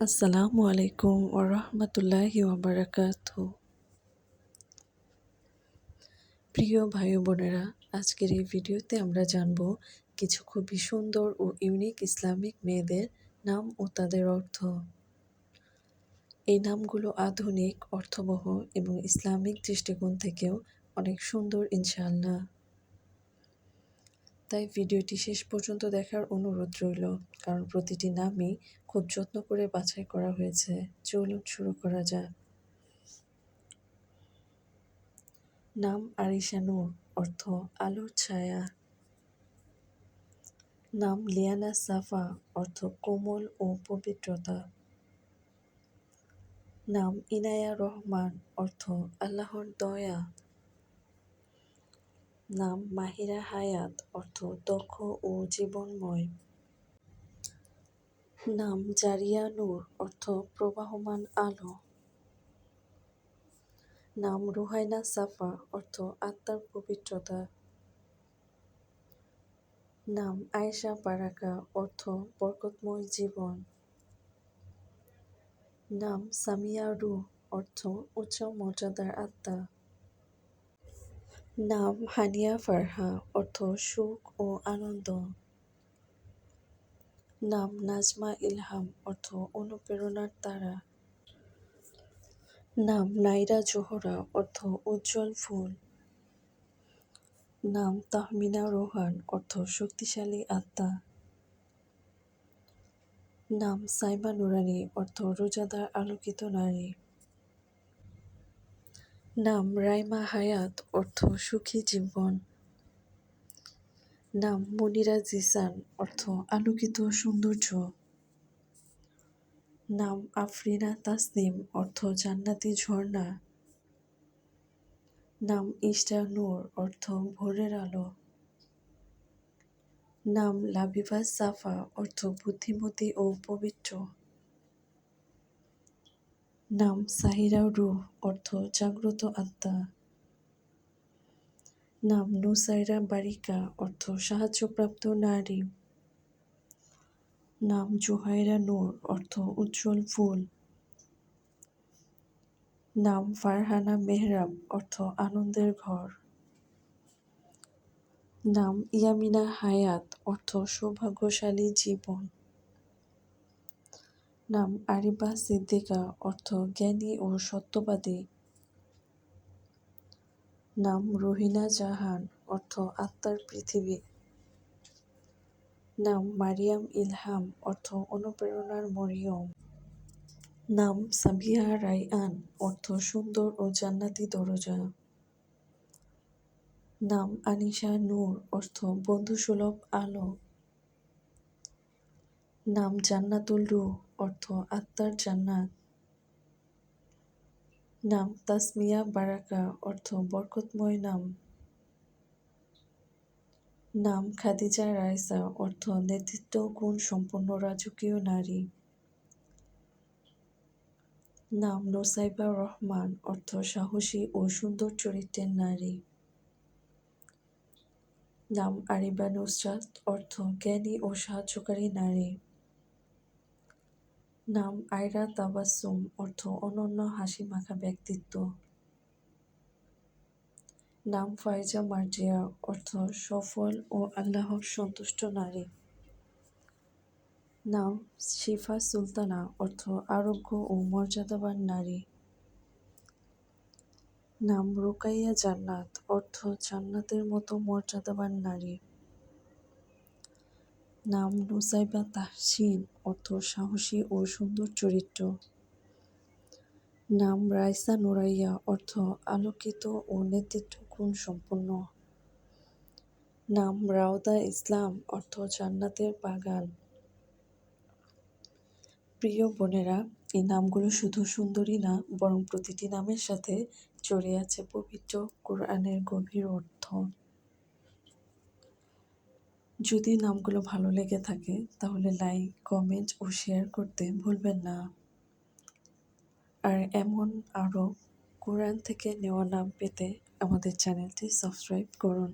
আসসালামু আলাইকুম ওরহমতুল্লাহি ওয়াবারাকাতুহু। প্রিয় ভাই ও বোনেরা, আজকের এই ভিডিওতে আমরা জানব কিছু খুবই সুন্দর ও ইউনিক ইসলামিক মেয়েদের নাম ও তাদের অর্থ। এই নামগুলো আধুনিক, অর্থবহ এবং ইসলামিক দৃষ্টিকোণ থেকেও অনেক সুন্দর ইনশাআল্লাহ। তাই ভিডিওটি শেষ পর্যন্ত দেখার অনুরোধ রইল, কারণ প্রতিটি নামই খুব যত্ন করে বাছাই করা হয়েছে। চলুন শুরু করা যাক। নাম আরিশা নূর, অর্থ আলোর ছায়া। নাম লিয়ানা সাফা, অর্থ কোমল ও পবিত্রতা। নাম ইনায়া রহমান, অর্থ আল্লাহর দয়া। নাম মাহিরা হায়াত, অর্থ দক্ষ ও জীবনময়। নাম জারিয়া নূর, অর্থ প্রবাহমান আলো। নাম রুহাইনা সাফা, অর্থ আত্মার পবিত্রতা। নাম আয়েশা বারাকা, অর্থ বরকতময় জীবন। নাম সামিয়া রূহ, অর্থ উচ্চ মর্যাদার আত্মা। নাম হানিয়া ফারহা, অর্থ সুখ ও আনন্দ। নাম নাজমা ইলহাম, অর্থ অনুপ্রেরণার তারা। নাম নাইরা জোহরা, অর্থ উজ্জ্বল ফুল। নাম তাহমিনা রোহান, অর্থ শক্তিশালী আত্মা। নাম সাইমা নুরানী, অর্থ রোজাদার আলোকিত নারী। নাম রাইমা হায়াত, অর্থ সুখী জীবন। নাম মনিরা জিসান, অর্থ আলোকিত সৌন্দর্য। নাম আফরিনা তাসনিম, অর্থ জান্নাতি ঝর্ণা। নাম ইশরা নূর, অর্থ ভোরের আলো। নাম লাবিবা সাফা, অর্থ বুদ্ধিমতী ও পবিত্র। নাম সাহিরা রূহ, অর্থ জাগ্রত আত্মা। নাম নুসাইরা বারিকা, অর্থ সাহায্যপ্রাপ্ত নারী। নাম জোহাইরা নূর, অর্থ উজ্জ্বল ফুল। নাম ফারহানা মেহরাব, অর্থ আনন্দের ঘর। নাম ইয়ামিনা হায়াত, অর্থ সৌভাগ্যশালী জীবন। নাম আরিবা সিদ্দিকা, অর্থ জ্ঞানী ও সত্যবাদী। নাম রহিনা জাহান, অর্থ আত্মার পৃথিবী। নাম মারিয়াম ইলহাম, অর্থ অনুপ্রেরণার মরিয়ম। নাম সাবিহা রায়আন, অর্থ সুন্দর ও জান্নাতি দরজা। নাম আনিশা নূর, অর্থ বন্ধুসুলভ আলো। নাম জান্নাতুল রূহ, অর্থ আত্মার জান্নাত। নাম তাসমিয়া বারাকা, অর্থ বরকতময় নাম। নাম খাদিজা রাইসা, অর্থ নেতৃত্ব গুণ সম্পন্ন রাজকীয় নারী। নাম নোসাইবা রহমান, অর্থ সাহসী ও সুন্দর চরিত্রের নারী। নাম আরিবা নুসরাত, অর্থ জ্ঞানী ও সাহায্যকারী নারী। নাম আয়রা তাবাসসুম, অর্থ অনন্য হাসি মাখা ব্যক্তিত্ব। নাম ফাইজা মার্জিয়া, অর্থ সফল ও আল্লাহর সন্তুষ্ট নারী। নাম শিফা সুলতানা, অর্থ আরোগ্য ও মর্যাদাবান নারী। নাম রুকাইয়া জান্নাত, অর্থ জান্নাতের মতো মর্যাদাবান নারী। নাম নুসাইবা তাহসিন, অর্থ সাহসী ও সুন্দর চরিত্র। নাম রাইসা নুরাইয়া, অর্থ আলোকিত ও নেতৃত্ব গুণ সম্পন্ন। নাম রাউদা ইসলাম, অর্থ জান্নাতের বাগান। প্রিয় বোনেরা, এই নামগুলো শুধু সুন্দরী না, বরং প্রতিটি নামের সাথে জড়িয়ে আছে পবিত্র কোরআনের গভীর অর্থ। যদি নামগুলো ভালো লেগে থাকে তাহলে লাইক, কমেন্ট ও শেয়ার করতে ভুলবেন না। আর এমন আরও কোরআন থেকে নেওয়া নাম পেতে আমাদের চ্যানেলটি সাবস্ক্রাইব করুন।